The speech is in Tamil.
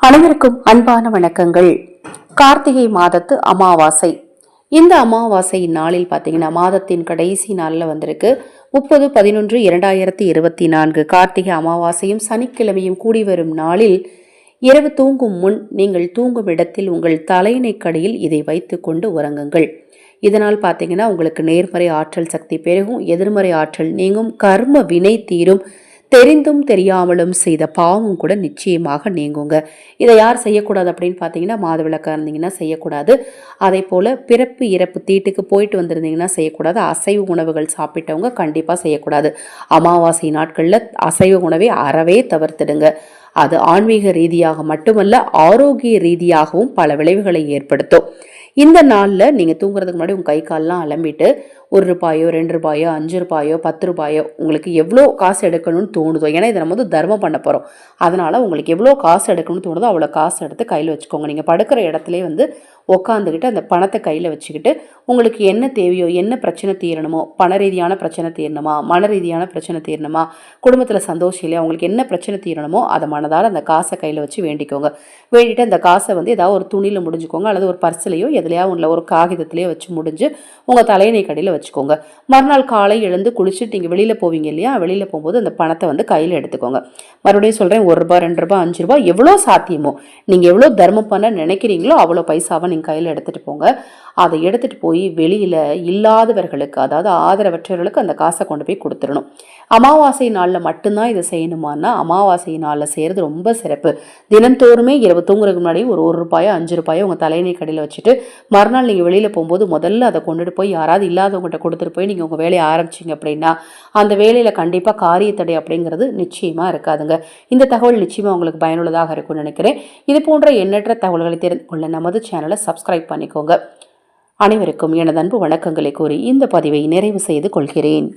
அனைவருக்கும் அன்பான வணக்கங்கள். கார்த்திகை மாதத்து அமாவாசை. இந்த அமாவாசை நாளில் பார்த்தீங்கன்னா மாதத்தின் கடைசி நாளில் வந்திருக்கு 30/11/2024 கார்த்திகை அமாவாசையும் சனிக்கிழமையும் கூடி வரும் நாளில் இரவு தூங்கும் முன் நீங்கள் தூங்கும் இடத்தில் உங்கள் தலையணைக்கடியில் இதை வைத்து கொண்டு உறங்குங்கள். இதனால் பார்த்தீங்கன்னா உங்களுக்கு நேர்மறை ஆற்றல் சக்தி பெருகும், எதிர்மறை ஆற்றல் நீங்கும், கர்ம வினை தீரும், தெரிந்தும் தெரியாமலும் செய்த பாவம் கூட நிச்சயமாக நீங்குங்க. இதை யார் செய்யக்கூடாது அப்படின்னு பார்த்தீங்கன்னா மாதவிலக்காக இருந்தீங்கன்னா செய்யக்கூடாது. அதே போல் பிறப்பு இறப்பு தீட்டுக்கு போயிட்டு வந்திருந்தீங்கன்னா செய்யக்கூடாது. அசைவ உணவுகள் சாப்பிட்டவங்க கண்டிப்பாக செய்யக்கூடாது. அமாவாசை நாட்களில் அசைவ உணவை அறவே தவிர்த்துடுங்க. அது ஆன்மீக ரீதியாக மட்டுமல்ல, ஆரோக்கிய ரீதியாகவும் பல விளைவுகளை ஏற்படுத்தும். இந்த நாளில் நீங்கள் தூங்குறதுக்கு முன்னாடி உங்கள் கை கால்லாம் அலம்பிட்டு ₹1 ₹2 ₹5 ₹10 உங்களுக்கு எவ்வளோ காசு எடுக்கணும்னு தோணுதோ, ஏன்னா இதை நம்ம தர்மம் பண்ண போகிறோம், அதனால் உங்களுக்கு எவ்வளோ காசு எடுக்கணும்னு தோணுதோ அவ்வளோ காசு எடுத்து கையில் வச்சுக்கோங்க. நீங்கள் படுக்கிற இடத்துல உட்காந்துக்கிட்டு அந்த பணத்தை கையில் வச்சுக்கிட்டு உங்களுக்கு என்ன தேவையோ, என்ன பிரச்சனை தீரணுமோ, பண ரீதியான பிரச்சனை தீரணுமா, மன ரீதியான பிரச்சனை தீரணுமா, குடும்பத்தில் சந்தோஷம் இல்லையா, உங்களுக்கு என்ன பிரச்சனை தீரணுமோ அதை மனதால் அந்த காசை கையில் வச்சு வேண்டிக்கோங்க. வேண்டிட்டு அந்த காசை ஏதாவது ஒரு துணியில் முடிஞ்சுக்கோங்க, அல்லது ஒரு பர்சிலையோ எதுலையா உள்ள ஒரு காகிதத்திலேயோ வச்சு முடிஞ்சு உங்கள் தலையணை கடையில் வச்சுக்கோங்க. மறுநாள் காலை எழுந்து குளிச்சுட்டு நீங்கள் வெளியில் போவீங்க இல்லையா, வெளியில் போகும்போது அந்த பணத்தை கையில் எடுத்துக்கோங்க. மறுபடியும் சொல்கிறேன், ₹1 ₹2 ₹5 எவ்வளோ சாத்தியமோ, நீங்கள் எவ்வளோ தர்மம் பண்ண நினைக்கிறீங்களோ அவ்வளோ பைசாவை நீங்கள் கையில் எடுத்துகிட்டு போங்க. அதை எடுத்துகிட்டு போய் வெளியில் இல்லாதவர்களுக்கு, அதாவது ஆதரவற்றவர்களுக்கு அந்த காசை கொண்டு போய் கொடுத்துடணும். அமாவாசை நாளில் மட்டும்தான் இதை செய்யணுமான்னா அமாவாசை நாளில் செய்கிறது ரொம்ப சிறப்பு. தினந்தோறுமே இரவு தூங்குறதுக்கு முன்னாடி ஒரு ₹1 ₹5 உங்கள் தலையணை கடையில் வச்சுட்டு மறுநாள் நீங்கள் வெளியில் போகும்போது முதல்ல அதை கொண்டுட்டு போய் யாராவது இல்லாதவங்ககிட்ட கொடுத்துட்டு போய் நீங்கள் உங்கள் வேலையை ஆரம்பிச்சிங்க அப்படின்னா அந்த வேலையில் கண்டிப்பாக காரியத்தடை அப்படிங்கிறது நிச்சயமாக இருக்காதுங்க. இந்த தகவல் நிச்சயமாக உங்களுக்கு பயனுள்ளதாக இருக்கும்னு நினைக்கிறேன். இது போன்ற எண்ணற்ற தகவல்களை தெரிந்து கொள்ள நமது சேனலை சப்ஸ்கிரைப் பண்ணிக்கோங்க. அனைவருக்கும் எனது அன்பு வணக்கங்களை கூறி இந்த பதிவை நிறைவு செய்து கொள்கிறேன்.